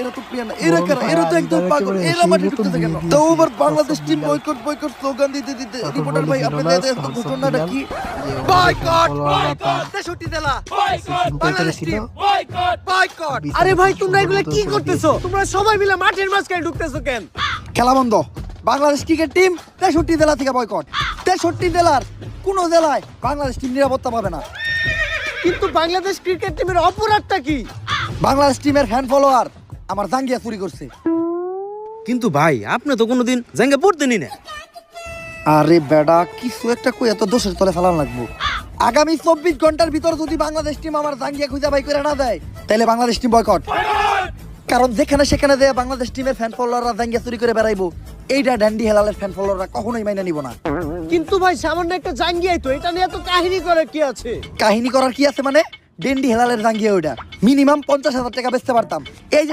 এরা তো প্রিয় না, এরা তো একদম পাগল, এরা মাঠে ঢুকতেছে কেন? তো over Bangladesh team boycott slogan দিতে দিতে রিপোর্টার ভাই আপনাদের এত ঘটনাটা কি? বয়কট দেশটি দেলা বাংলাদেশ টিম বয়কট। আরে ভাই তোমরা এগুলো কি করতেছো? তোমরা সবাই মিলে মাঠের মাঝখানে ঢুকতেছো কেন? খেলা বন্ধ। বাংলাদেশ ক্রিকেট টিম 63 জেলা থেকে বয়কট। 63 জেলার কোন জেলায় বাংলাদেশ টিম নিরাপত্তা পাবে না। কিন্তু বাংলাদেশ ক্রিকেট টিমের অপরাধটা কি? বাংলাদেশ টিমের ফ্যান ফলোয়ার আমার জাঙ্গিয়া চুরি করছে। কিন্তু ভাই আপনি তো কোনোদিন জাঙ্গা পড়তেনই না। আরে বেডা কিছু একটা কই এত দোষের তলে ফেলান লাগবো। আগামী 24 ঘন্টার ভিতর যদি বাংলাদেশ টিম আমার জাঙ্গিয়া খুঁজে বাই করে না দেয় তাহলে বাংলাদেশ টিম বয়কট। কারণ যেখানে সেখানে দেয় বাংলাদেশ টিমের ফ্যান ফলোয়াররা জাঙ্গিয়া চুরি করে বেড়াইবো, এইটা ড্যান্ডি হেলালের ফ্যান ফলোয়াররা কখনোই মাইনা নিব না। কিন্তু ভাই সামান্য একটা জাঙ্গিয়াই তো, এটা নিয়ে এত কাহিনী করে কি আছে? কাহিনী করার কি আছে মানে? ড্যান্ডি হেলালের জাঙ্গিয়া ওইটা মিনিমাম 50,000 টাকা বেচতে পারতাম। এই যে